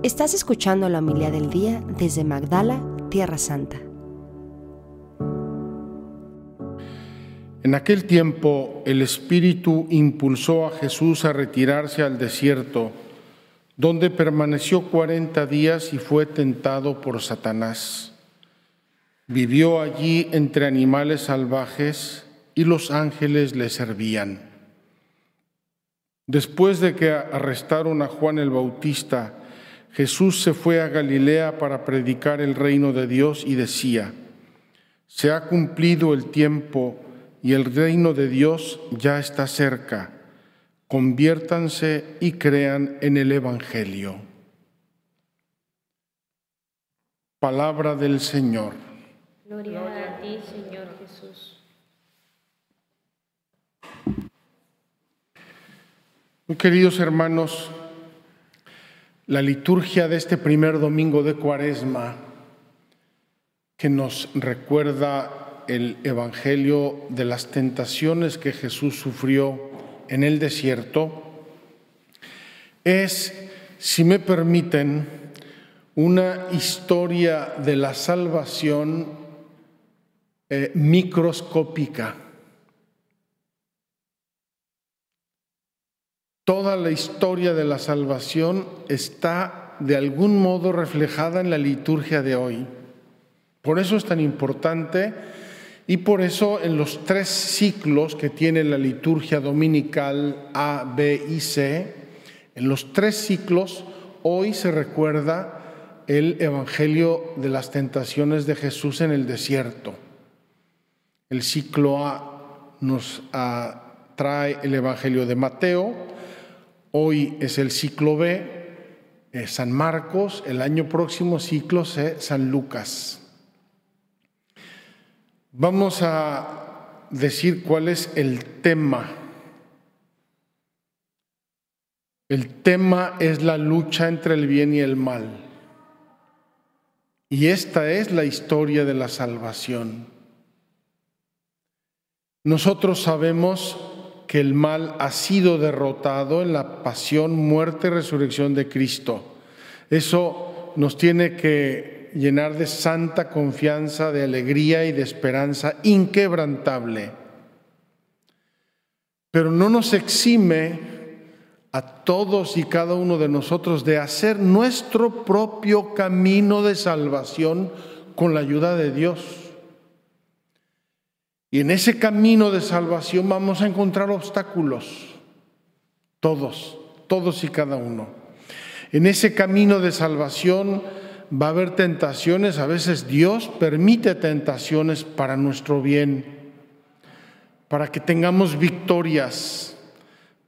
Estás escuchando la homilía del día desde Magdala, Tierra Santa. En aquel tiempo, el Espíritu impulsó a Jesús a retirarse al desierto, donde permaneció 40 días y fue tentado por Satanás. Vivió allí entre animales salvajes y los ángeles le servían. Después de que arrestaron a Juan el Bautista, Jesús se fue a Galilea para predicar el reino de Dios y decía: «Se ha cumplido el tiempo y el reino de Dios ya está cerca. Conviértanse y crean en el Evangelio». Palabra del Señor. Gloria a ti, Señor Jesús. Muy queridos hermanos, la liturgia de este primer domingo de Cuaresma, que nos recuerda el Evangelio de las tentaciones que Jesús sufrió en el desierto, es, si me permiten, una historia de la salvación microscópica. Toda la historia de la salvación está de algún modo reflejada en la liturgia de hoy. Por eso es tan importante y por eso en los 3 ciclos que tiene la liturgia dominical A, B y C, en los 3 ciclos hoy se recuerda el Evangelio de las tentaciones de Jesús en el desierto. El ciclo A nos trae el Evangelio de Mateo, hoy es el ciclo B, San Marcos, el año próximo ciclo C, San Lucas. Vamos a decir cuál es el tema. El tema es la lucha entre el bien y el mal. Y esta es la historia de la salvación. Nosotros sabemos que el mal ha sido derrotado en la pasión, muerte y resurrección de Cristo. Eso nos tiene que llenar de santa confianza, de alegría y de esperanza inquebrantable. Pero no nos exime a todos y cada uno de nosotros de hacer nuestro propio camino de salvación con la ayuda de Dios. Y en ese camino de salvación vamos a encontrar obstáculos, todos y cada uno. En ese camino de salvación va a haber tentaciones, a veces Dios permite tentaciones para nuestro bien, para que tengamos victorias,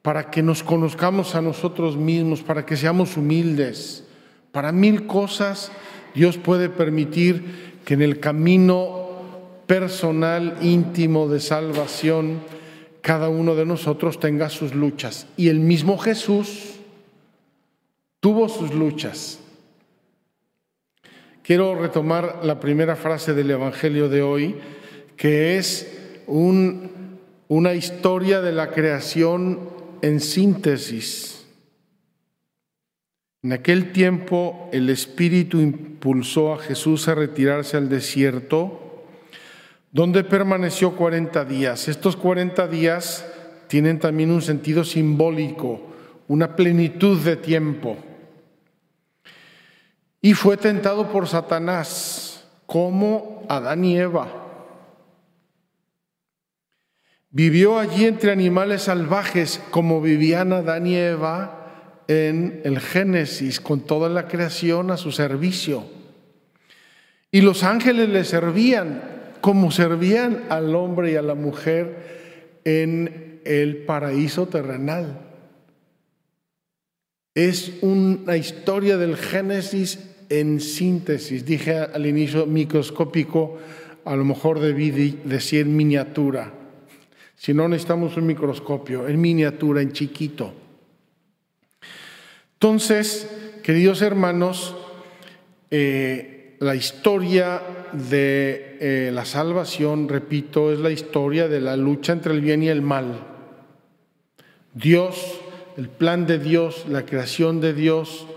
para que nos conozcamos a nosotros mismos, para que seamos humildes. Para 1000 cosas Dios puede permitir que en el camino personal, íntimo de salvación, cada uno de nosotros tenga sus luchas. Y el mismo Jesús tuvo sus luchas. Quiero retomar la primera frase del Evangelio de hoy, que es una historia de la creación en síntesis. En aquel tiempo, el Espíritu impulsó a Jesús a retirarse al desierto, donde permaneció 40 días. Estos 40 días tienen también un sentido simbólico, una plenitud de tiempo. Y fue tentado por Satanás, como Adán y Eva. Vivió allí entre animales salvajes, como vivían Adán y Eva en el Génesis, con toda la creación a su servicio. Y los ángeles le servían, como servían al hombre y a la mujer en el paraíso terrenal. Es una historia del Génesis en síntesis. Dije al inicio microscópico, a lo mejor debí decir miniatura. Si no, necesitamos un microscopio, en miniatura, en chiquito. Entonces, queridos hermanos, la historia de la salvación, repito, es la historia de la lucha entre el bien y el mal. Dios, el plan de Dios, la creación de Dios,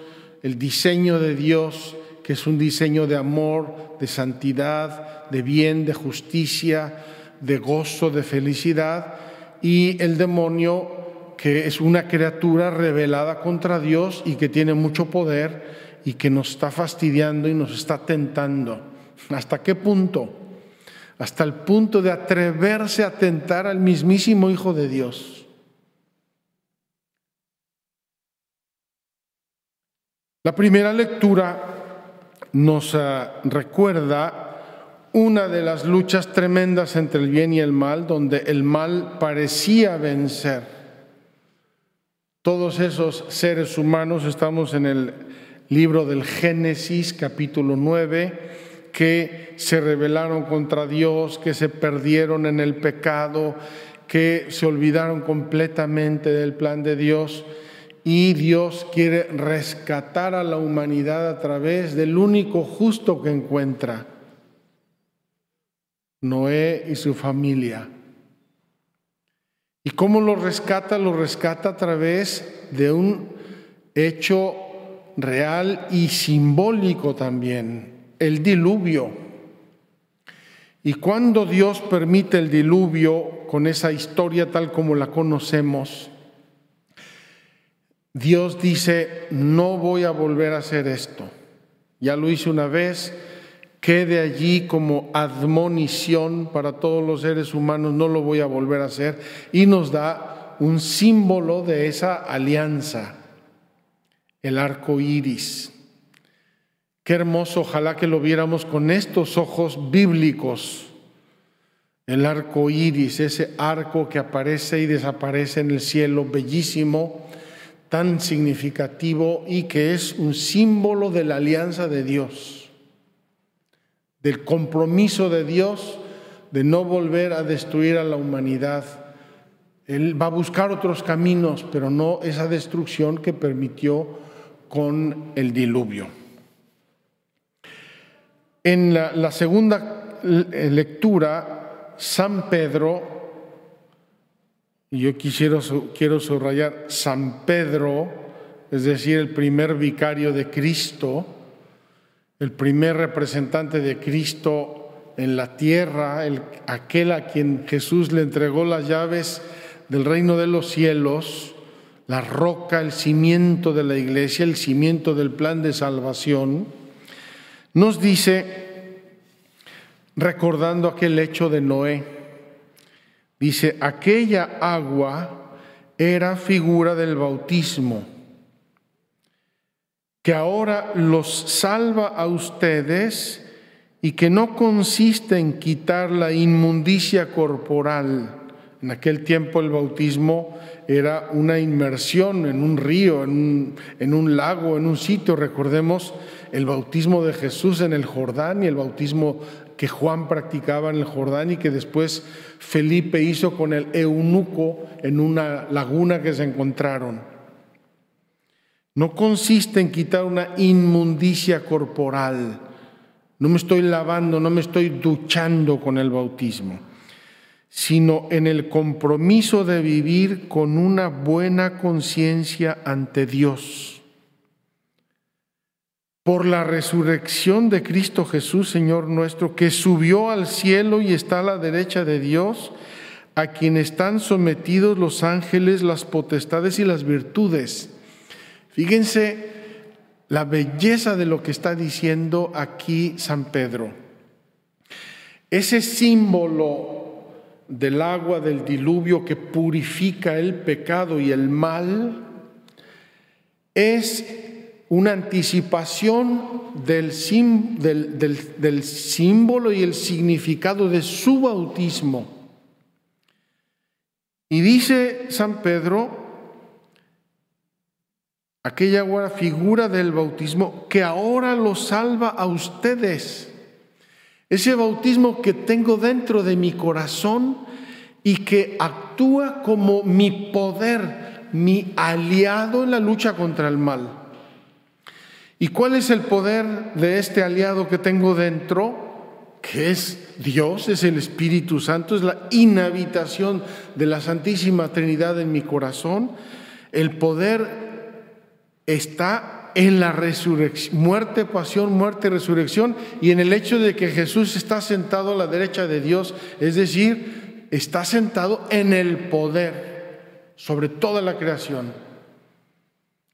el diseño de Dios, que es un diseño de amor, de santidad, de bien, de justicia, de gozo, de felicidad, y el demonio, que es una criatura rebelada contra Dios y que tiene mucho poder y que nos está fastidiando y nos está tentando. ¿Hasta qué punto? Hasta el punto de atreverse a tentar al mismísimo Hijo de Dios. La primera lectura nos recuerda una de las luchas tremendas entre el bien y el mal, donde el mal parecía vencer. Todos esos seres humanos, estamos en el libro del Génesis, capítulo 9, que se rebelaron contra Dios, que se perdieron en el pecado, que se olvidaron completamente del plan de Dios, y Dios quiere rescatar a la humanidad a través del único justo que encuentra, Noé y su familia. ¿Y cómo lo rescata? Lo rescata a través de un hecho real y simbólico también, el diluvio. Y cuando Dios permite el diluvio, con esa historia tal como la conocemos, Dios dice: no voy a volver a hacer esto. Ya lo hice una vez, quede allí como admonición para todos los seres humanos, no lo voy a volver a hacer. Y nos da un símbolo de esa alianza, el arco iris. Qué hermoso, ojalá que lo viéramos con estos ojos bíblicos. El arco iris, ese arco que aparece y desaparece en el cielo, bellísimo, tan significativo, y que es un símbolo de la alianza de Dios, del compromiso de Dios de no volver a destruir a la humanidad. Él va a buscar otros caminos, pero no esa destrucción que permitió con el diluvio. En la segunda lectura, San Pedro, y yo quiero subrayar San Pedro, es decir, el primer vicario de Cristo, el primer representante de Cristo en la tierra, aquel a quien Jesús le entregó las llaves del reino de los cielos, la roca, el cimiento de la iglesia, el cimiento del plan de salvación, nos dice, recordando aquel hecho de Noé, dice: aquella agua era figura del bautismo, que ahora los salva a ustedes y que no consiste en quitar la inmundicia corporal. En aquel tiempo el bautismo era una inmersión en un río, en un lago, en un sitio. Recordemos el bautismo de Jesús en el Jordán y el bautismo que Juan practicaba en el Jordán y que después Felipe hizo con el eunuco en una laguna que se encontraron. No consiste en quitar una inmundicia corporal. No me estoy lavando, no me estoy duchando con el bautismo, sino en el compromiso de vivir con una buena conciencia ante Dios. Por la resurrección de Cristo Jesús, Señor nuestro, que subió al cielo y está a la derecha de Dios, a quien están sometidos los ángeles, las potestades y las virtudes. Fíjense la belleza de lo que está diciendo aquí San Pedro. Ese símbolo del agua del diluvio que purifica el pecado y el mal es una anticipación del símbolo y el significado de su bautismo. Y dice San Pedro, aquella agua figura del bautismo que ahora los salva a ustedes. Ese bautismo que tengo dentro de mi corazón y que actúa como mi poder, mi aliado en la lucha contra el mal. ¿Y cuál es el poder de este aliado que tengo dentro? Que es Dios, es el Espíritu Santo, es la inhabitación de la Santísima Trinidad en mi corazón. El poder está en la resurrección, muerte, y resurrección, y en el hecho de que Jesús está sentado a la derecha de Dios, es decir, está sentado en el poder sobre toda la creación,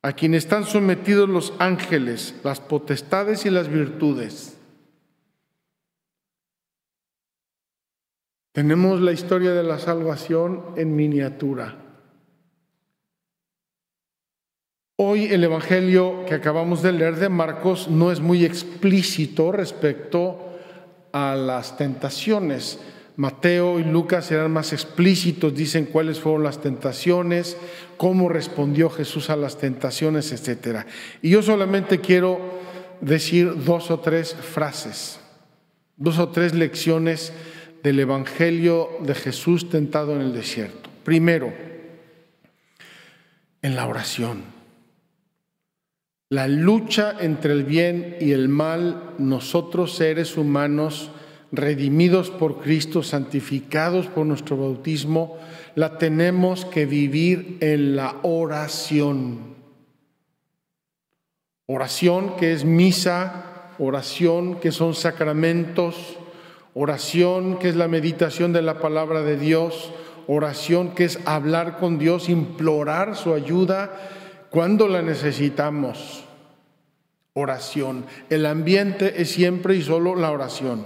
a quien están sometidos los ángeles, las potestades y las virtudes. Tenemos la historia de la salvación en miniatura. Hoy el Evangelio que acabamos de leer de Marcos no es muy explícito respecto a las tentaciones. Mateo y Lucas eran más explícitos, dicen cuáles fueron las tentaciones, cómo respondió Jesús a las tentaciones, etc. Y yo solamente quiero decir 2 o 3 frases, 2 o 3 lecciones del Evangelio de Jesús tentado en el desierto. Primero, en la oración. La lucha entre el bien y el mal, nosotros seres humanos, redimidos por Cristo, santificados por nuestro bautismo, la tenemos que vivir en la oración. Oración que es misa, oración que son sacramentos, oración que es la meditación de la palabra de Dios, oración que es hablar con Dios, implorar su ayuda cuando la necesitamos. Oración. El ambiente es siempre y solo la oración.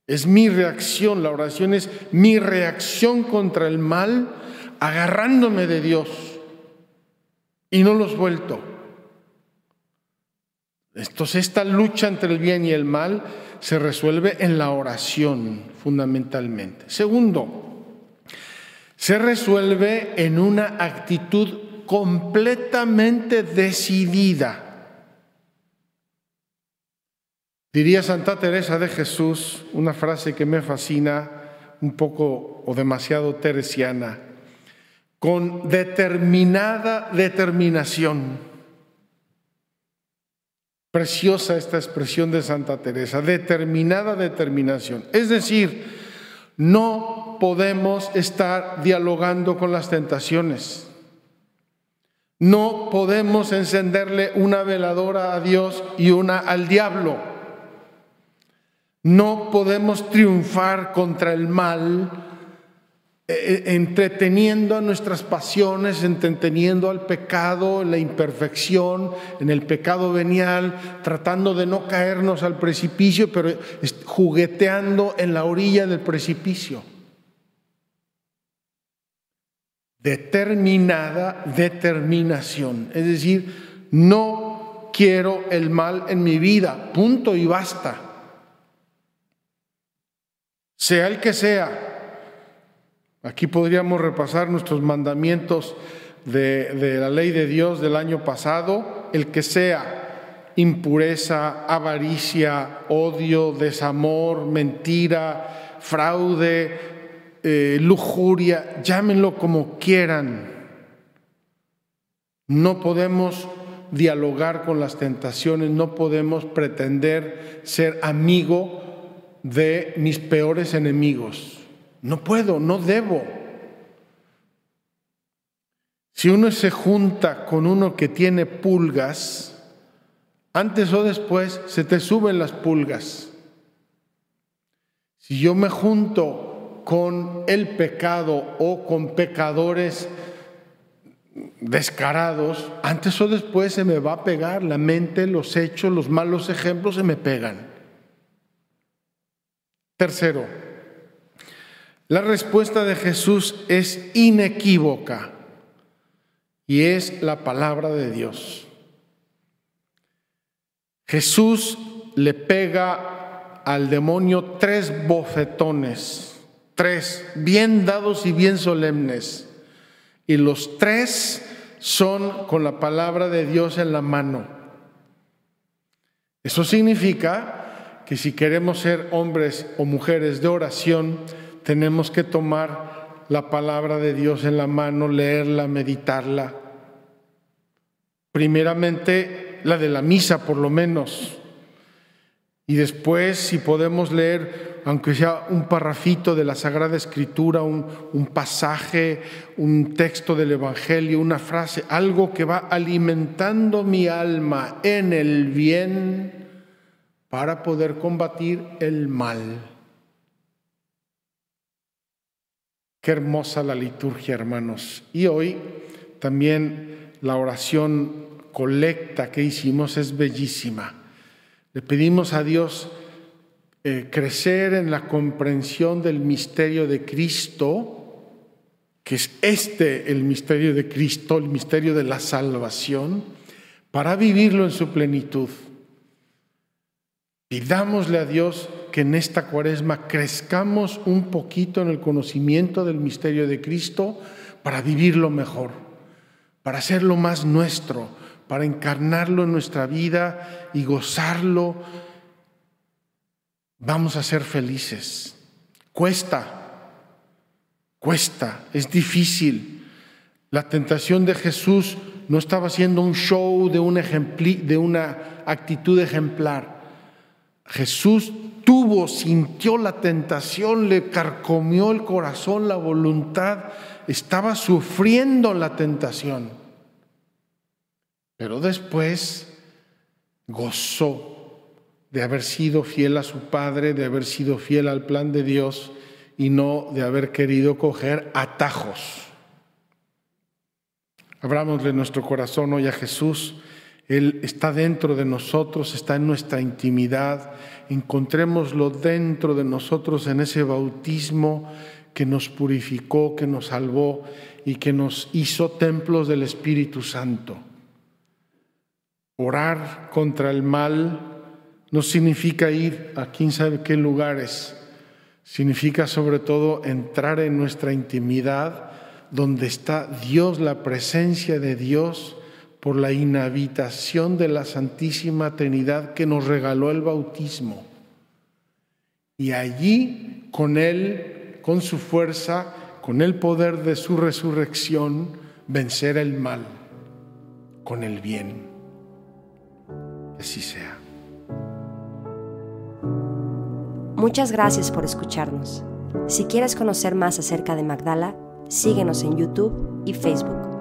Es mi reacción, la oración es mi reacción contra el mal, agarrándome de Dios y no lo suelto. Entonces esta lucha entre el bien y el mal se resuelve en la oración fundamentalmente. Segundo, se resuelve en una actitud completamente decidida. Diría Santa Teresa de Jesús una frase que me fascina, un poco o demasiado teresiana: con determinada determinación. Preciosa esta expresión de Santa Teresa, determinada determinación. Es decir, no podemos estar dialogando con las tentaciones. No podemos encenderle una veladora a Dios y una al diablo. No podemos triunfar contra el mal entreteniendo a nuestras pasiones, entreteniendo al pecado, en la imperfección, en el pecado venial, tratando de no caernos al precipicio, pero jugueteando en la orilla del precipicio. Determinada determinación, es decir, no quiero el mal en mi vida, punto y basta. Sea el que sea. Aquí podríamos repasar nuestros mandamientos de la ley de Dios del año pasado, el que sea: impureza, avaricia, odio, desamor, mentira, fraude, lujuria, llámenlo como quieran. No podemos dialogar con las tentaciones, no podemos pretender ser amigo de mis peores enemigos. No puedo, no debo. Si uno se junta con uno que tiene pulgas, antes o después se te suben las pulgas. Si yo me junto con el pecado o con pecadores descarados, antes o después se me va a pegar la mente, los hechos, los malos ejemplos se me pegan. Tercero, la respuesta de Jesús es inequívoca y es la palabra de Dios. Jesús le pega al demonio 3 bofetones, 3 bien dados y bien solemnes, y los 3 son con la palabra de Dios en la mano. Eso significa que si queremos ser hombres o mujeres de oración, tenemos que tomar la palabra de Dios en la mano, leerla, meditarla. Primeramente la de la misa, por lo menos. Y después, si podemos leer aunque sea un parrafito de la Sagrada Escritura, un pasaje, un texto del Evangelio, una frase, algo que va alimentando mi alma en el bien para poder combatir el mal. Qué hermosa la liturgia, hermanos. Y hoy también la oración colecta que hicimos es bellísima. Le pedimos a Dios crecer en la comprensión del misterio de Cristo, que es el misterio de Cristo, el misterio de la salvación, para vivirlo en su plenitud. Pidámosle a Dios que en esta Cuaresma crezcamos un poquito en el conocimiento del misterio de Cristo para vivirlo mejor, para hacerlo más nuestro, para encarnarlo en nuestra vida y gozarlo. Vamos a ser felices. Cuesta, es difícil. La tentación de Jesús no estaba haciendo un show de una actitud ejemplar. Jesús sintió la tentación, le carcomió el corazón, la voluntad, estaba sufriendo la tentación. Pero después gozó de haber sido fiel a su Padre, de haber sido fiel al plan de Dios y no de haber querido coger atajos. Abrámosle nuestro corazón hoy a Jesús. Él está dentro de nosotros, está en nuestra intimidad. Encontrémoslo dentro de nosotros en ese bautismo que nos purificó, que nos salvó y que nos hizo templos del Espíritu Santo. Orar contra el mal no significa ir a quién sabe qué lugares. Significa sobre todo entrar en nuestra intimidad donde está Dios, la presencia de Dios, por la inhabitación de la Santísima Trinidad que nos regaló el bautismo. Y allí, con Él, con su fuerza, con el poder de su resurrección, vencer el mal con el bien. Que así sea. Muchas gracias por escucharnos. Si quieres conocer más acerca de Magdala, síguenos en YouTube y Facebook.